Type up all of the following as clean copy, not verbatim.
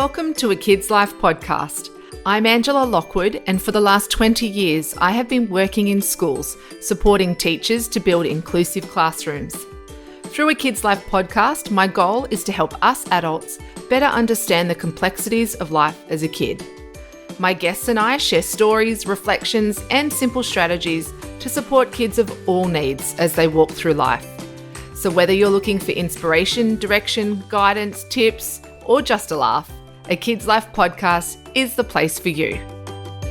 Welcome to A Kid's Life podcast. I'm Angela Lockwood, and for the last 20 years, I have been working in schools, supporting teachers to build inclusive classrooms. Through A Kid's Life podcast, my goal is to help us adults better understand the complexities of life as a kid. My guests and I share stories, reflections, and simple strategies to support kids of all needs as they walk through life. So whether you're looking for inspiration, direction, guidance, tips, or just a laugh, A Kid's Life podcast is the place for you.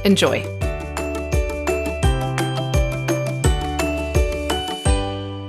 Enjoy.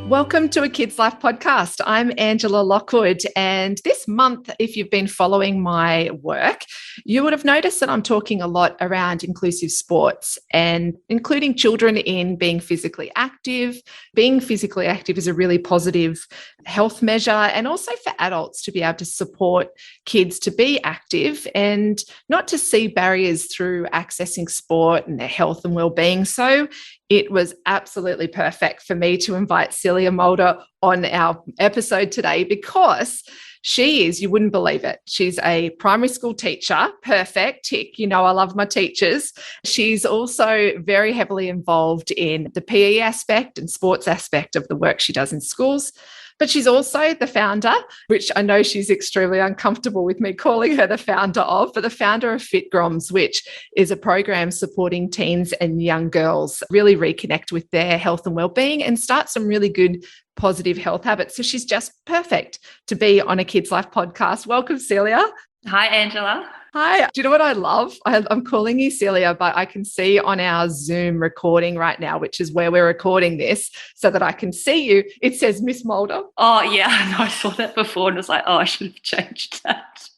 Welcome to A Kid's Life podcast. I'm Angela Lockwood, and this month, if you've been following my work, you would have noticed that I'm talking a lot around inclusive sports and including children in being physically active. Being physically active is a really positive health measure, and also for adults to be able to support kids to be active and not to see barriers through accessing sport and their health and well-being. So it was absolutely perfect for me to invite Celia Mulder on our episode today because she is, you wouldn't believe it, she's a primary school teacher, perfect, tick, you know I love my teachers. She's also very heavily involved in the PE aspect and sports aspect of the work she does in schools. But she's also the founder, which I know she's extremely uncomfortable with me calling her the founder of, but the founder of Fit Groms, which is a program supporting teens and young girls really reconnect with their health and well-being and start some really good positive health habits. So she's just perfect to be on A Kid's Life podcast. Welcome, Celia. Hi, Angela. Hi. Do you know what I love? I'm calling you Celia, but I can see on our Zoom recording right now, which is where we're recording this, so that I can see you. It says Miss Mulder. Oh, yeah. I know. I saw that before and was like, oh, I should have changed that.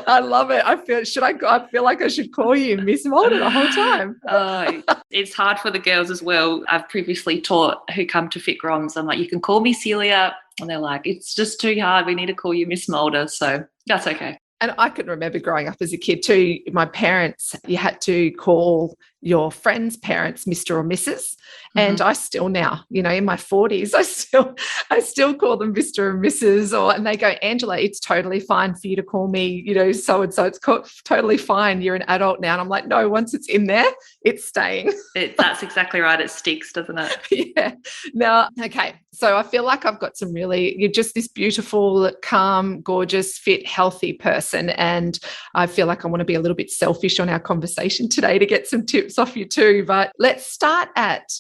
I love it. I feel like I should call you Miss Mulder the whole time. It's hard for the girls as well. I've previously taught who come to Fit Groms. I'm like, you can call me Celia. And they're like, it's just too hard. We need to call you Miss Mulder. So that's okay. And I can remember growing up as a kid too, my parents, you had to call your friends' parents Mr. or Mrs. And I still now, in my 40s, I still call them Mr. or Mrs. And they go, Angela, it's totally fine for you to call me, so-and-so. It's totally fine. You're an adult now. And I'm like, no, once it's in there, it's staying. That's exactly right. It sticks, doesn't it? Yeah. Now, okay. So I feel like I've got you're just this beautiful, calm, gorgeous, fit, healthy person. And I feel like I want to be a little bit selfish on our conversation today to get some tips off you too. But let's start at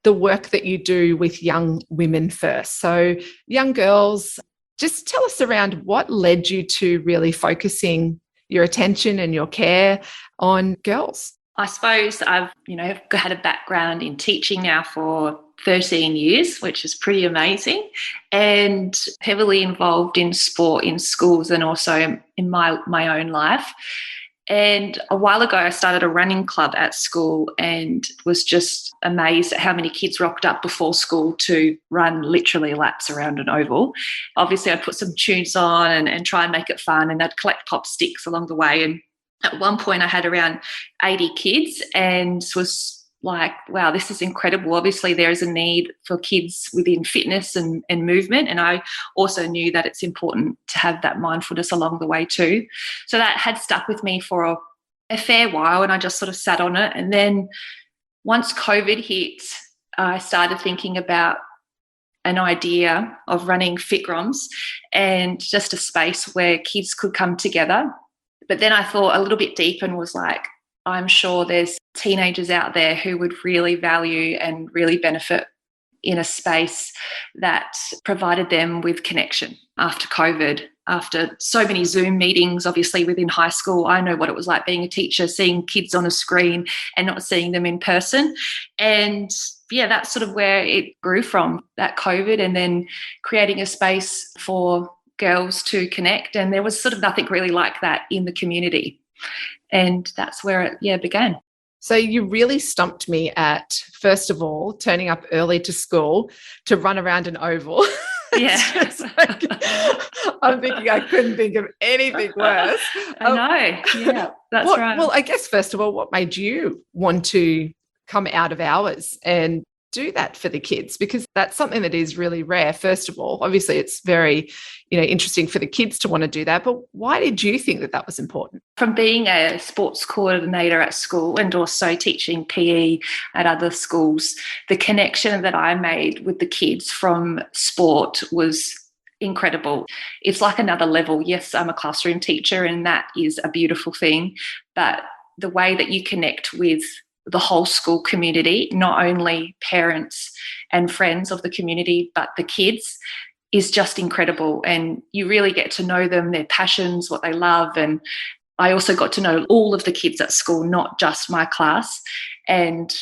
the work that you do with young women first. So young girls, just tell us around what led you to really focusing your attention and your care on girls. I suppose I've, had a background in teaching now for 13 years, which is pretty amazing, and heavily involved in sport in schools and also in my own life. And a while ago, I started a running club at school and was just amazed at how many kids rocked up before school to run literally laps around an oval. Obviously, I'd put some tunes on and try and make it fun, and I'd collect pop sticks along the way. And at one point, I had around 80 kids and was like, wow, this is incredible. Obviously, there is a need for kids within fitness and movement. And I also knew that it's important to have that mindfulness along the way too. So that had stuck with me for a fair while, and I just sort of sat on it. And then once COVID hit, I started thinking about an idea of running Fit Groms and just a space where kids could come together. But then I thought a little bit deeper and was like, I'm sure there's teenagers out there who would really value and really benefit in a space that provided them with connection after COVID, after so many Zoom meetings, obviously within high school. I know what it was like being a teacher, seeing kids on a screen and not seeing them in person. And yeah, that's sort of where it grew from, that COVID, and then creating a space for girls to connect. And there was sort of nothing really like that in the community. And that's where it began. So you really stumped me at, first of all, turning up early to school to run around an oval. Yeah. I'm thinking I couldn't think of anything worse. I know. Yeah, that's right. Well, I guess, first of all, what made you want to come out of hours and do that for the kids? Because that's something that is really rare. First of all, obviously it's very, interesting for the kids to want to do that. But why did you think that that was important? From being a sports coordinator at school and also teaching PE at other schools, the connection that I made with the kids from sport was incredible. It's like another level. Yes, I'm a classroom teacher and that is a beautiful thing, but the way that you connect with the whole school community, not only parents and friends of the community, but the kids, is just incredible. And you really get to know them, their passions, what they love. And I also got to know all of the kids at school, not just my class. And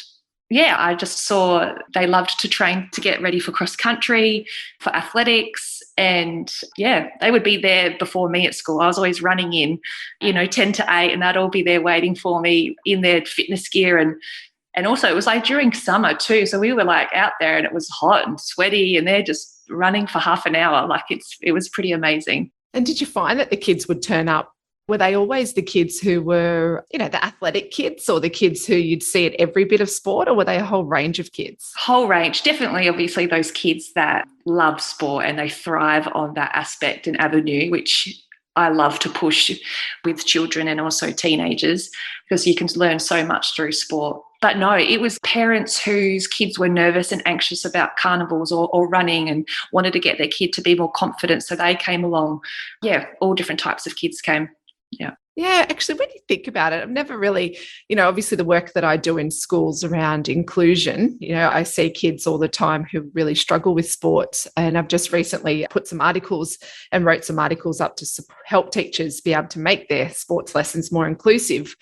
yeah, I just saw they loved to train to get ready for cross country, for athletics. And yeah, they would be there before me at school. I was always running in, 10 to 8, and they'd all be there waiting for me in their fitness gear. And also it was like during summer too. So we were like out there and it was hot and sweaty and they're just running for half an hour. Like it was pretty amazing. And did you find that the kids would turn up? Were they always the kids who were, the athletic kids, or the kids who you'd see at every bit of sport, or were they a whole range of kids? Whole range. Definitely, obviously, those kids that love sport and they thrive on that aspect and avenue, which I love to push with children and also teenagers, because you can learn so much through sport. But no, it was parents whose kids were nervous and anxious about carnivals or running and wanted to get their kid to be more confident, so they came along. Yeah, all different types of kids came. Yeah. Yeah, actually, when you think about it, I've never really, obviously the work that I do in schools around inclusion, I see kids all the time who really struggle with sports. And I've just recently put some articles and wrote some articles up to help teachers be able to make their sports lessons more inclusive.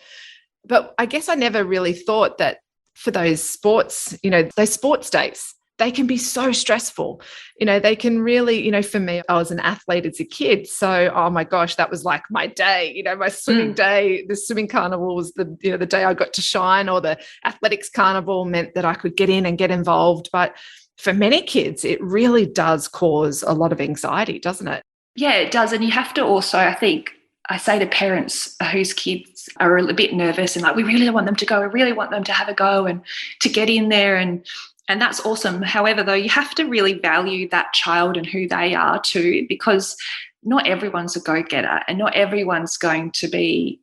But I guess I never really thought that for those sports, those sports days, they can be so stressful. They can really, for me, I was an athlete as a kid. So, oh my gosh, that was like my day, my swimming day. The swimming carnival was the day I got to shine, or the athletics carnival meant that I could get in and get involved. But for many kids, it really does cause a lot of anxiety, doesn't it? Yeah, it does. And you have to also, I think, I say to parents whose kids are a bit nervous and like, we really want them to go, we really want them to have a go and to get in there, and that's awesome. However, though, you have to really value that child and who they are too, because not everyone's a go-getter and not everyone's going to be,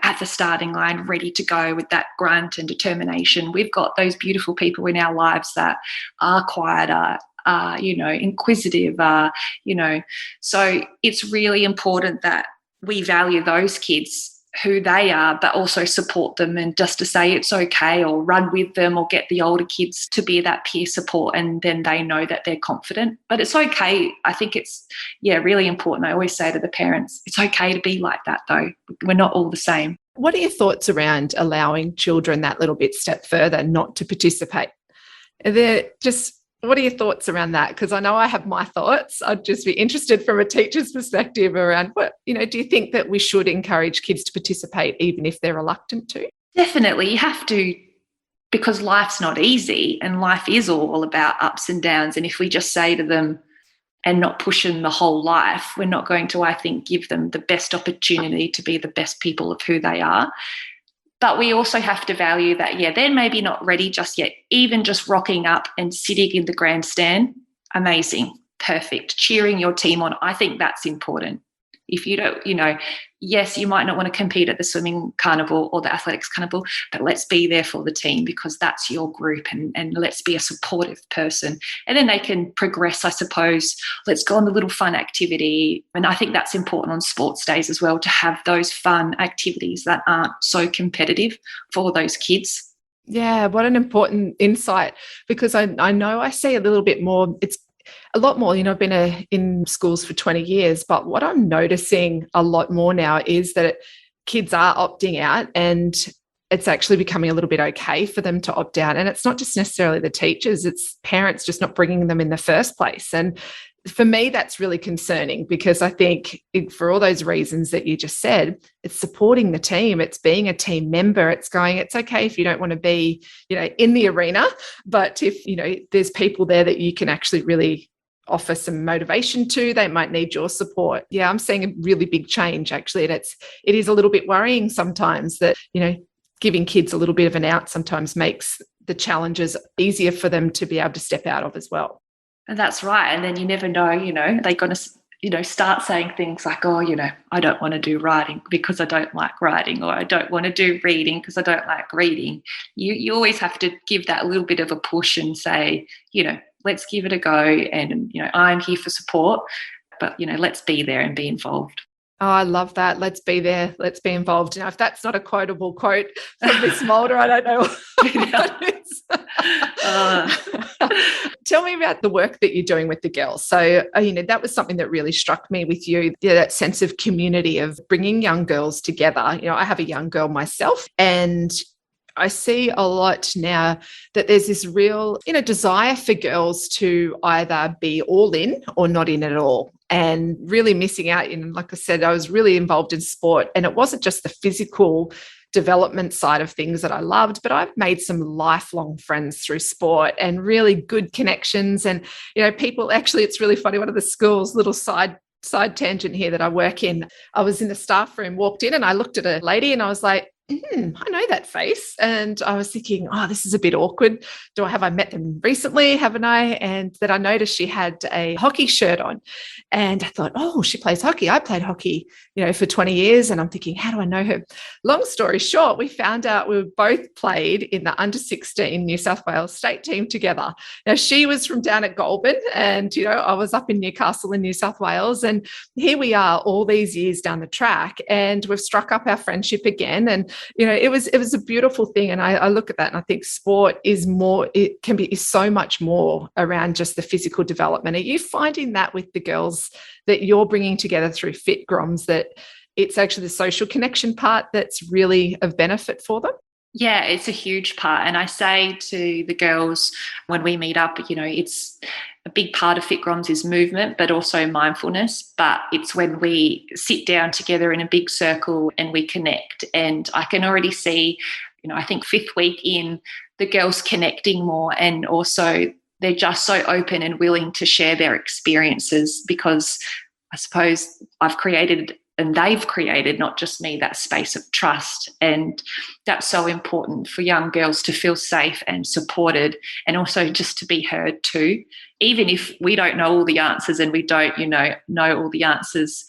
at the starting line ready to go with that grunt and determination. We've got those beautiful people in our lives that are quieter, inquisitive, so it's really important that we value those kids, who they are, but also support them, and just to say it's okay, or run with them, or get the older kids to be that peer support, and then they know that they're confident. But it's okay. I think it's, really important. I always say to the parents, it's okay to be like that though. We're not all the same. What are your thoughts around allowing children that little bit step further not to participate? What are your thoughts around that? Because I know I have my thoughts. I'd just be interested from a teacher's perspective around what, do you think that we should encourage kids to participate even if they're reluctant to? Definitely. You have to, because life's not easy and life is all about ups and downs. And if we just say to them and not push them the whole life, we're not going to, I think, give them the best opportunity to be the best people of who they are. But we also have to value that, they're maybe not ready just yet. Even just rocking up and sitting in the grandstand, amazing, perfect. Cheering your team on, I think that's important. If you don't, yes, you might not want to compete at the swimming carnival or the athletics carnival, but let's be there for the team, because that's your group, and let's be a supportive person. And then they can progress, I suppose. Let's go on the little fun activity. And I think that's important on sports days as well, to have those fun activities that aren't so competitive for those kids. Yeah, what an important insight, because I know I see a little bit more, it's a lot more, I've been in schools for 20 years, but what I'm noticing a lot more now is that kids are opting out, and it's actually becoming a little bit okay for them to opt out. And it's not just necessarily the teachers, it's parents just not bringing them in the first place. And for me, that's really concerning, because I think for all those reasons that you just said, it's supporting the team, it's being a team member, it's okay if you don't want to be, in the arena, but if, there's people there that you can actually really offer some motivation to, they might need your support. Yeah, I'm seeing a really big change actually. And it is a little bit worrying sometimes that, giving kids a little bit of an out sometimes makes the challenges easier for them to be able to step out of as well. And that's right. And then you never know, they're going to, start saying things like, oh, I don't want to do writing because I don't like writing, or I don't want to do reading because I don't like reading. You always have to give that little bit of a push and say, let's give it a go. And, I'm here for support, but, let's be there and be involved. Oh, I love that. Let's be there. Let's be involved. If that's not a quotable quote from Miss Mulder, I don't know what is. Tell me about the work that you're doing with the girls. So, that was something that really struck me with you, that sense of community, of bringing young girls together. I have a young girl myself, and I see a lot now that there's this real, desire for girls to either be all in or not in at all, and really missing out. Like I said, I was really involved in sport, and it wasn't just the physical development side of things that I loved, but I've made some lifelong friends through sport and really good connections. And, people actually, it's really funny. One of the schools, little side tangent here that I work in, I was in the staff room, walked in, and I looked at a lady and I was like, I know that face. And I was thinking, oh, this is a bit awkward. Have I met them recently? Haven't I? And then I noticed she had a hockey shirt on. And I thought, oh, she plays hockey. I played hockey, for 20 years. And I'm thinking, how do I know her? Long story short, we found out we both played in the under 16 New South Wales state team together. Now, she was from down at Goulburn, and, I was up in Newcastle in New South Wales. And here we are all these years down the track, and we've struck up our friendship again. And it was a beautiful thing. And I look at that and I think sport is more, is so much more around just the physical development. Are you finding that with the girls that you're bringing together through Fit Groms, that it's actually the social connection part that's really of benefit for them? Yeah, it's a huge part. And I say to the girls when we meet up, it's a big part of Fit Groms is movement, but also mindfulness. But it's when we sit down together in a big circle and we connect. And I can already see, I think 5th week in, the girls connecting more, and also they're just so open and willing to share their experiences, because I suppose I've created, and they've created, not just me, that space of trust. And that's so important for young girls to feel safe and supported, and also just to be heard too. Even if we don't know all the answers, and we don't, know all the answers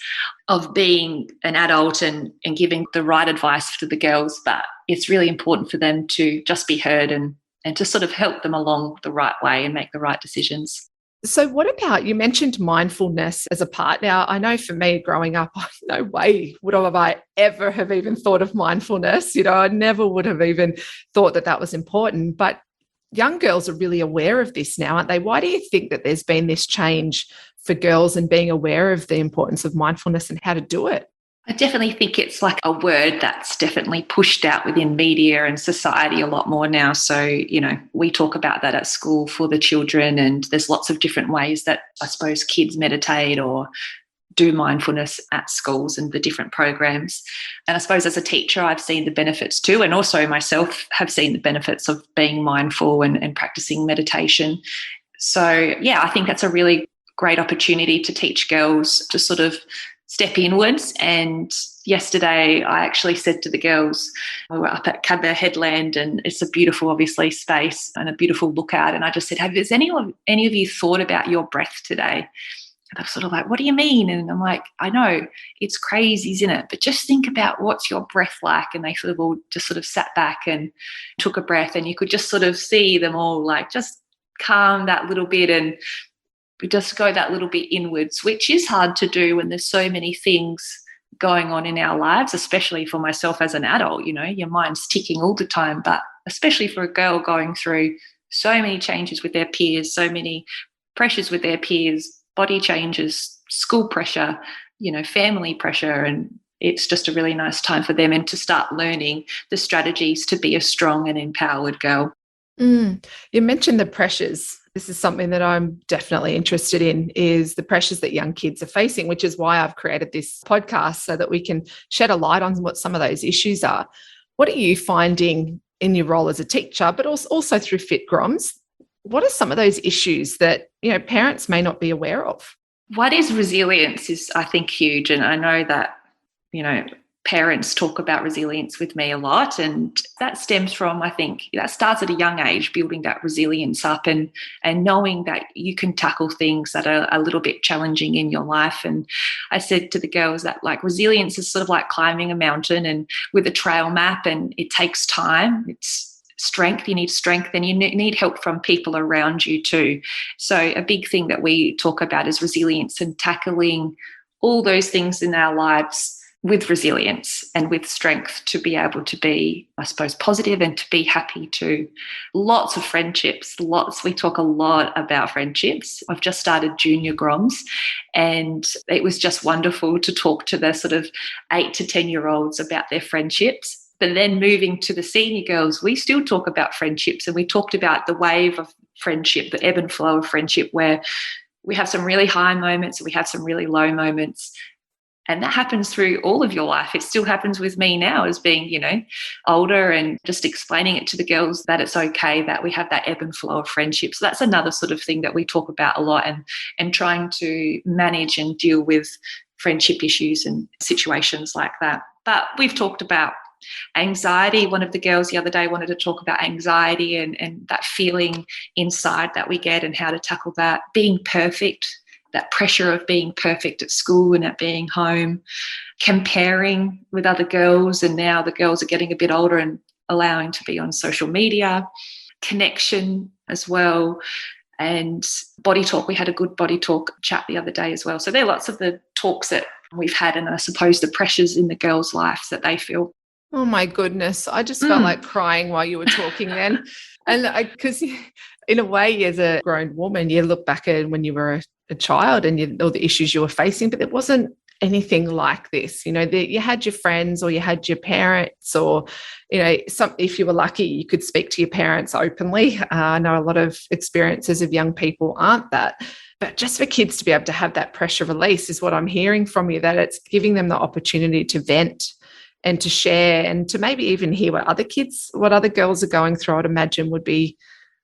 of being an adult and giving the right advice to the girls, but it's really important for them to just be heard and to sort of help them along the right way and make the right decisions. So what about, you mentioned mindfulness as a part. Now, I know for me growing up, no way would I ever have even thought of mindfulness. I never would have even thought that was important. But young girls are really aware of this now, aren't they? Why do you think that there's been this change for girls and being aware of the importance of mindfulness and how to do it? I definitely think it's like a word that's definitely pushed out within media and society a lot more now. So, we talk about that at school for the children, and there's lots of different ways that I suppose kids meditate or do mindfulness at schools and the different programs. And I suppose as a teacher, I've seen the benefits too, and also myself have seen the benefits of being mindful and practicing meditation. So, yeah, I think that's a really great opportunity to teach girls to sort of step inwards. And yesterday I actually said to the girls, we were up at Cadbury Headland, and it's a beautiful, obviously, space and a beautiful lookout. And I just said, has any of you thought about your breath today? And they're sort of like, what do you mean? And I'm like, I know it's crazy, isn't it? But just think about what's your breath like. And they sort of all just sort of sat back and took a breath, and you could just sort of see them all like just calm that little bit, and we just go that little bit inwards, which is hard to do when there's so many things going on in our lives, especially for myself as an adult. Your mind's ticking all the time, but especially for a girl going through so many changes with their peers, so many pressures with their peers, body changes, school pressure, family pressure. And it's just a really nice time for them, and to start learning the strategies to be a strong and empowered girl. You mentioned the pressures. This is something that I'm definitely interested in, is the pressures that young kids are facing, which is why I've created this podcast, so that we can shed a light on what some of those issues are. What are you finding in your role as a teacher, but also through Fit Groms? What are some of those issues that, parents may not be aware of? What is resilience is, I think, huge. And I know that, parents talk about resilience with me a lot, and that stems from, I think, that starts at a young age, building that resilience up and knowing that you can tackle things that are a little bit challenging in your life. And I said to the girls that like resilience is sort of like climbing a mountain and with a trail map, and it takes time. It's strength, you need strength, and you need help from people around you too. So a big thing that we talk about is resilience and tackling all those things in our lives with resilience and with strength to be able to be, I suppose, positive and to be happy too. Lots of friendships, we talk a lot about friendships. I've just started Junior Groms, and it was just wonderful to talk to the sort of 8 to 10-year-olds about their friendships. But then moving to the senior girls, we still talk about friendships, and we talked about the wave of friendship, the ebb and flow of friendship, where we have some really high moments and we have some really low moments. And that happens through all of your life. It still happens with me now as being, older, and just explaining it to the girls that it's okay that we have that ebb and flow of friendship. So that's another sort of thing that we talk about a lot, and trying to manage and deal with friendship issues and situations like that. But we've talked about anxiety. One of the girls the other day wanted to talk about anxiety and that feeling inside that we get and how to tackle that. Being perfect, that pressure of being perfect at school and at being home, comparing with other girls, and now the girls are getting a bit older and allowing to be on social media, connection as well, and body talk. We had a good body talk chat the other day as well. So there are lots of the talks that we've had, and I suppose the pressures in the girls' lives that they feel. Oh my goodness. I just felt like crying while you were talking then. And because in a way, as a grown woman, you look back at when you were a child and all the issues you were facing, but it wasn't anything like this. You had your friends or you had your parents, or, if you were lucky, you could speak to your parents openly. I know a lot of experiences of young people aren't that. But just for kids to be able to have that pressure release is what I'm hearing from you, that it's giving them the opportunity to vent and to share, and to maybe even hear what other girls are going through. I'd imagine would be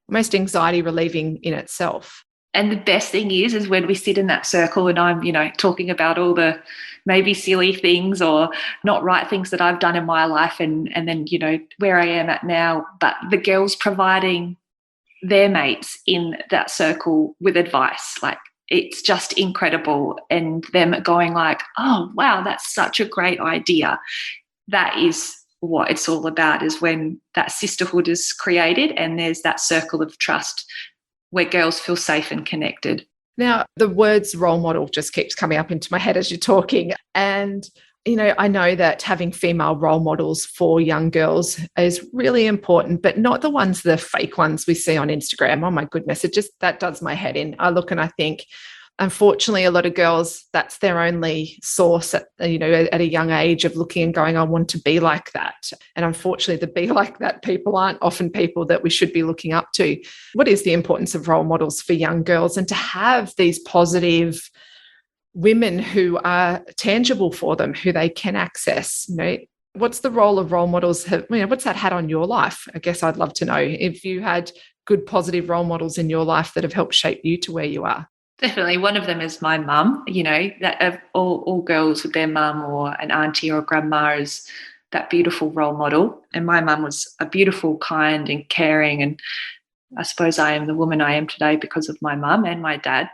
most anxiety relieving in itself. And the best thing is when we sit in that circle and I'm, talking about all the maybe silly things or not right things that I've done in my life, and then, where I am at now, but the girls providing their mates in that circle with advice, like, it's just incredible. And them going like, oh, wow, that's such a great idea. That is what it's all about, is when that sisterhood is created and there's that circle of trust where girls feel safe and connected. Now, the words role model just keeps coming up into my head as you're talking. And, I know that having female role models for young girls is really important, but not the ones, the fake ones we see on Instagram. Oh my goodness, that does my head in. I look and I think, unfortunately, a lot of girls, that's their only source at a young age of looking and going, I want to be like that. And unfortunately, the be like that people aren't often people that we should be looking up to. What is the importance of role models for young girls, and to have these positive women who are tangible for them, who they can access? What's the role of role models? What's that had on your life? I guess I'd love to know if you had good positive role models in your life that have helped shape you to where you are. Definitely. One of them is my mum, that of all girls with their mum or an auntie or a grandma is that beautiful role model. And my mum was a beautiful, kind and caring. And I suppose I am the woman I am today because of my mum and my dad.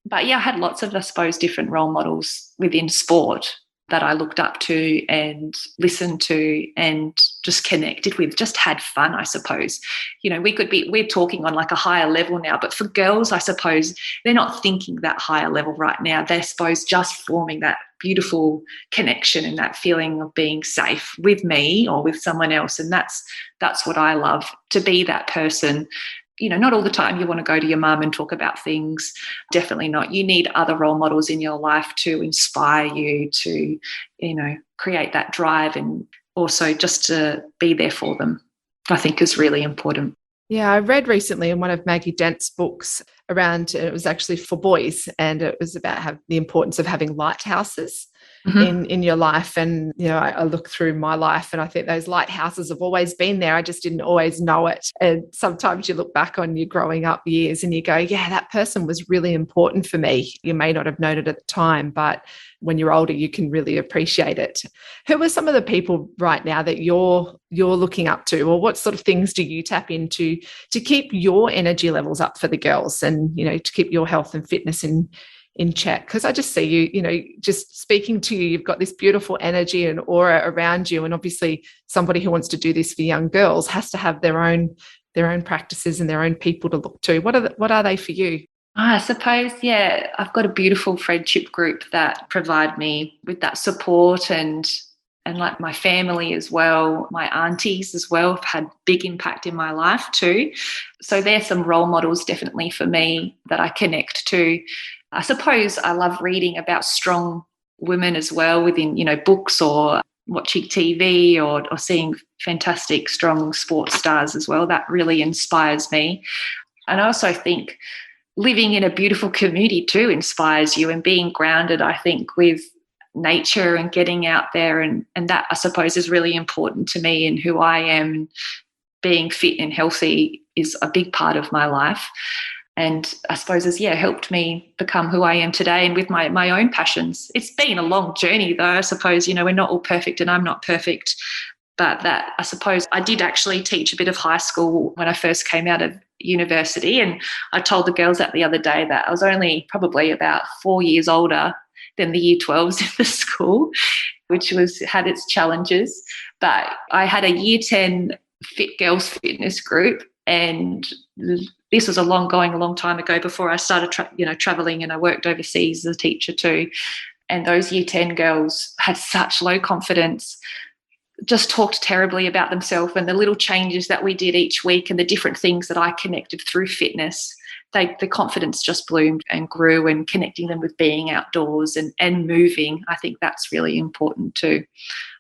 But yeah, I had lots of, I suppose, different role models within sport that I looked up to and listened to and just connected with, just had fun, I suppose. We're talking on like a higher level now, but for girls, I suppose, they're not thinking that higher level right now. They're, I suppose, just forming that beautiful connection and that feeling of being safe with me or with someone else. And that's what I love, to be that person. Not all the time you want to go to your mum and talk about things. Definitely not. You need other role models in your life to inspire you to, create that drive, and also just to be there for them, I think is really important. Yeah, I read recently in one of Maggie Dent's books around, it was actually for boys, and it was about the importance of having lighthouses Mm-hmm. in your life. And I look through my life and I think those lighthouses have always been there. I just didn't always know it. And sometimes you look back on your growing up years and you go, yeah, that person was really important for me. You may not have known it at the time, but when you're older you can really appreciate it. Who are some of the people right now that you're looking up to, or what sort of things do you tap into to keep your energy levels up for the girls, and to keep your health and fitness in check? Because I just see you, just speaking to you, you've got this beautiful energy and aura around you. And obviously somebody who wants to do this for young girls has to have their own practices and their own people to look to. What are they for you? I suppose, yeah, I've got a beautiful friendship group that provide me with that support, and like my family as well, my aunties as well have had big impact in my life too. So they're some role models definitely for me that I connect to. I suppose I love reading about strong women as well within, books, or watching TV, or seeing fantastic, strong sports stars as well. That really inspires me. And I also think living in a beautiful community too inspires you, and being grounded, I think, with nature and getting out there. And that, I suppose, is really important to me and who I am. Being fit and healthy is a big part of my life. And I suppose has helped me become who I am today, and with my own passions. It's been a long journey though, I suppose. We're not all perfect, and I'm not perfect. But that, I suppose, I did actually teach a bit of high school when I first came out of university. And I told the girls that the other day that I was only probably about 4 years older than the year 12s in the school, which had its challenges. But I had a year 10 Fit Girls fitness group, and this was a long time ago, before I started traveling, and I worked overseas as a teacher too. And those year 10 girls had such low confidence, just talked terribly about themselves, and the little changes that we did each week and the different things that I connected through fitness, the confidence just bloomed and grew. And connecting them with being outdoors and moving, I think that's really important too.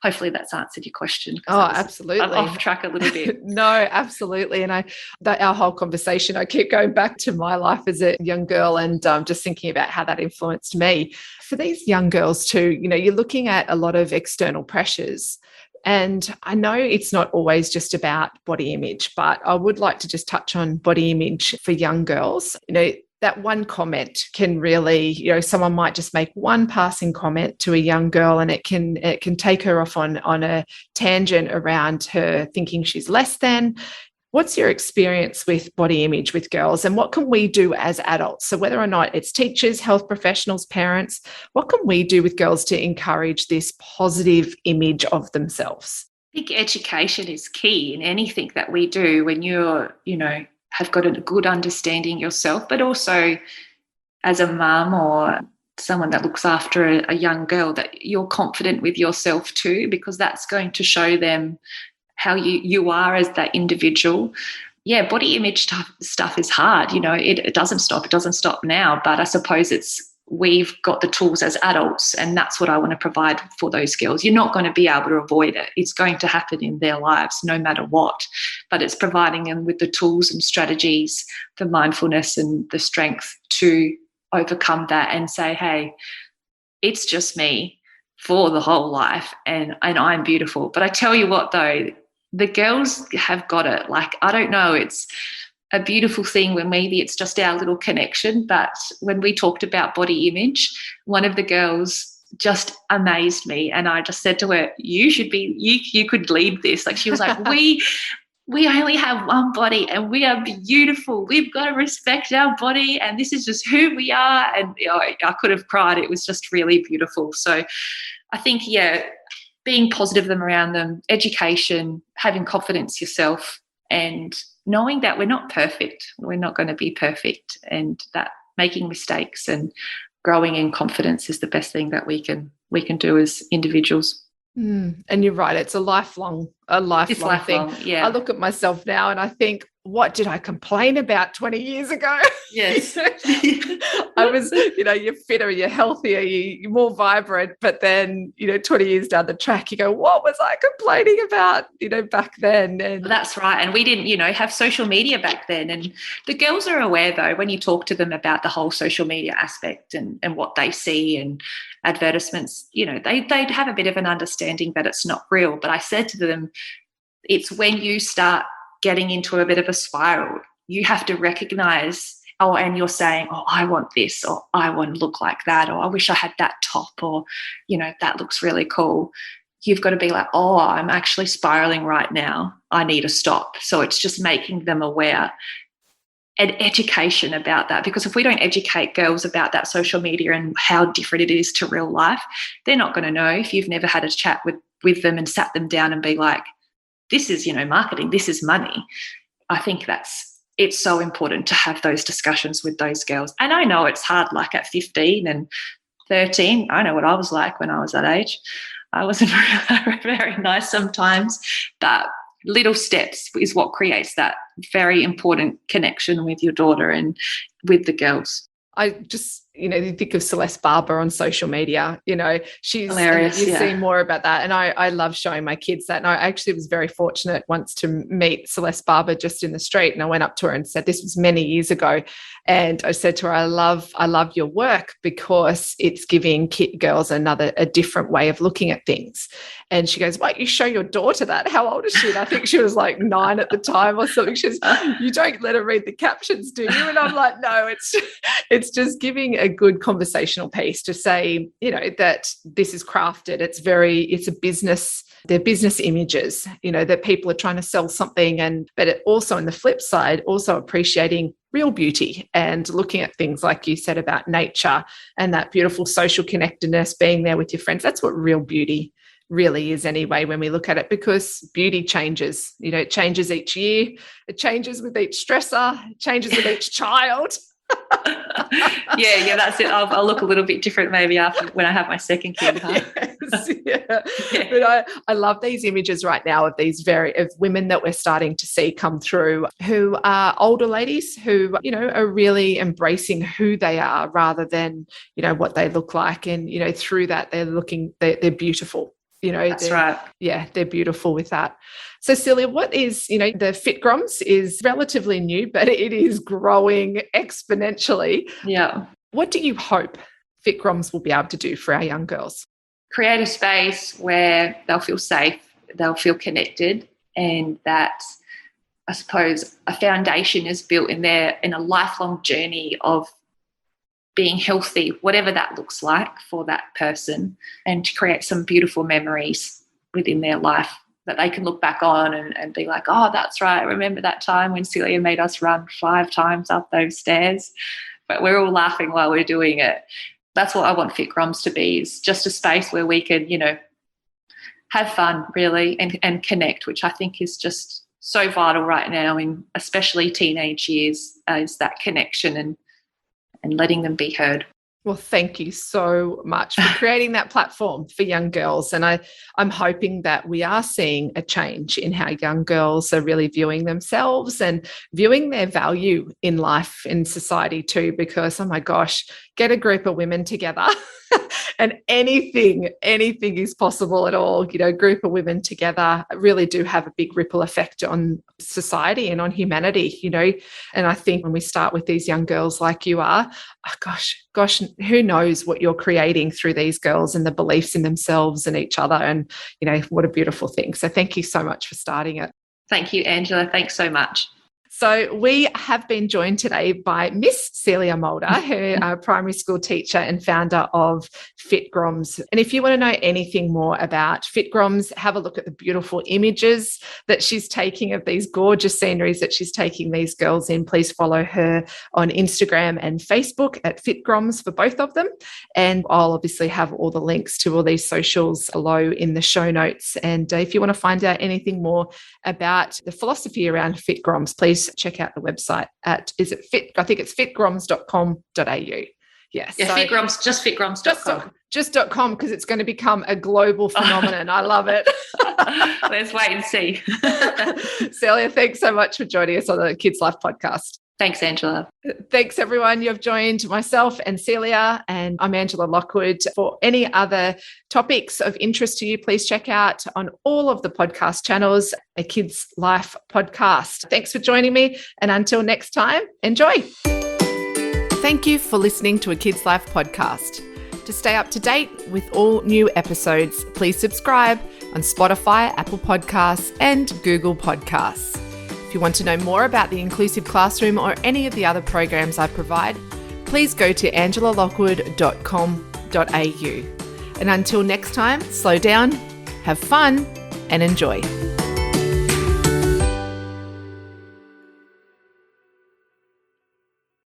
Hopefully that's answered your question. Oh, absolutely. I'm off track a little bit. No, absolutely. And our whole conversation, I keep going back to my life as a young girl, and just thinking about how that influenced me. For these young girls too, you're looking at a lot of external pressures. And I know it's not always just about body image, but I would like to just touch on body image for young girls. That one comment can really, someone might just make one passing comment to a young girl, and it can take her off on a tangent around her thinking she's less than. What's your experience with body image with girls, and what can we do as adults? So whether or not it's teachers, health professionals, parents, what can we do with girls to encourage this positive image of themselves? I think education is key in anything that we do. When you're, have got a good understanding yourself, but also as a mum or someone that looks after a young girl, that you're confident with yourself too, because that's going to show them how you are as that individual. Yeah, body image stuff is hard. It doesn't stop. It doesn't stop now. But I suppose we've got the tools as adults, and that's what I want to provide for those girls. You're not going to be able to avoid it. It's going to happen in their lives no matter what. But it's providing them with the tools and strategies, the mindfulness and the strength to overcome that and say, hey, it's just me for the whole life, and I'm beautiful. But I tell you what, though, the girls have got it. Like, I don't know, it's a beautiful thing when maybe it's just our little connection. But when we talked about body image, one of the girls just amazed me. And I just said to her, you could lead this. Like, she was like, we only have one body and we are beautiful. We've got to respect our body, and this is just who we are. And I could have cried. It was just really beautiful. So I think, being positive around them, education, having confidence yourself, and knowing that we're not perfect. We're not going to be perfect, and that making mistakes and growing in confidence is the best thing that we can do as individuals. And you're right, it's a lifelong thing. Yeah. I look at myself now and I think what did I complain about 20 years ago? Yes. I was, you're fitter, you're healthier, you're more vibrant. But then, 20 years down the track, you go, what was I complaining about, back then? And that's right. And we didn't, have social media back then. And the girls are aware, though, when you talk to them about the whole social media aspect and what they see and advertisements, they'd have a bit of an understanding that it's not real. But I said to them, it's when you start getting into a bit of a spiral, you have to recognize, and you're saying, I want this, or I want to look like that, or I wish I had that top, or, that looks really cool. You've got to be like, I'm actually spiraling right now. I need to stop. So it's just making them aware and education about that. Because if we don't educate girls about that social media and how different it is to real life, they're not going to know if you've never had a chat with them and sat them down and be like, this is, marketing, this is money. I think it's so important to have those discussions with those girls. And I know it's hard, like at 15 and 13. I know what I was like when I was that age. I wasn't very nice sometimes, but little steps is what creates that very important connection with your daughter and with the girls. I just, you think of Celeste Barber on social media, she's hilarious. You see more about that. And I love showing my kids that. And I actually was very fortunate once to meet Celeste Barber just in the street. And I went up to her and said, this was many years ago. And I said to her, I love your work because it's giving girls a different way of looking at things. And she goes, why don't you show your daughter that? How old is she? And I think she was like 9 at the time or something. She says, you don't let her read the captions, do you? And I'm like, no, it's just giving a good conversational piece to say, that this is crafted. It's a business. They're business images, that people are trying to sell something. But it also on the flip side, also appreciating real beauty and looking at things like you said about nature and that beautiful social connectedness, being there with your friends. That's what real beauty really is anyway, when we look at it, because beauty changes, it changes each year. It changes with each stressor, it changes with each child. yeah, that's it. I'll look a little bit different maybe after when I have my second kid. Huh? Yes, yeah. But I love these images right now of of women that we're starting to see come through who are older ladies who, are really embracing who they are rather than, what they look like. And, through that, they're beautiful. That's right. Yeah, they're beautiful with that. So Celia, what is, the Fit Groms is relatively new, but it is growing exponentially. Yeah. What do you hope Fit Groms will be able to do for our young girls? Create a space where they'll feel safe, they'll feel connected, and that I suppose a foundation is built in a lifelong journey of being healthy, whatever that looks like for that person, and to create some beautiful memories within their life that they can look back on and be like, oh, that's right. I remember that time when Celia made us run 5 times up those stairs, but we're all laughing while we're doing it. That's what I want Fit Groms to be, is just a space where we can, have fun really and connect, which I think is just so vital right now in especially teenage years, is that connection and letting them be heard. Well, thank you so much for creating that platform for young girls. And I'm hoping that we are seeing a change in how young girls are really viewing themselves and viewing their value in life, in society too, because, oh my gosh, get a group of women together and anything is possible at all. Group of women together really do have a big ripple effect on society and on humanity, and I think when we start with these young girls like you are, oh gosh, who knows what you're creating through these girls and the beliefs in themselves and each other, and what a beautiful thing. So thank you so much for starting it. Thank you, Angela. Thanks so much. So we have been joined today by Miss Celia Mulder, who a primary school teacher and founder of Fit Groms. And if you want to know anything more about Fit Groms, have a look at the beautiful images that she's taking of these gorgeous sceneries that she's taking these girls in. Please follow her on Instagram and Facebook at Fit Groms for both of them. And I'll obviously have all the links to all these socials below in the show notes. And if you want to find out anything more about the philosophy around Fit Groms, please check out the website at, I think it's fitgroms.com.au. Yes. Yeah, so Fit Groms, just fitgroms.com. Just .com, because it's going to become a global phenomenon. I love it. Let's wait and see. Celia, thanks so much for joining us on the Kids Life podcast. Thanks, Angela. Thanks, everyone. You've joined myself and Celia, and I'm Angela Lockwood. For any other topics of interest to you, please check out on all of the podcast channels, a Kids Life podcast. Thanks for joining me, and until next time, enjoy. Thank you for listening to a Kids Life podcast. To stay up to date with all new episodes, please subscribe on Spotify, Apple Podcasts, and Google Podcasts. If you want to know more about the Inclusive Classroom or any of the other programs I provide, please go to angelalockwood.com.au. And until next time, slow down, have fun, and enjoy.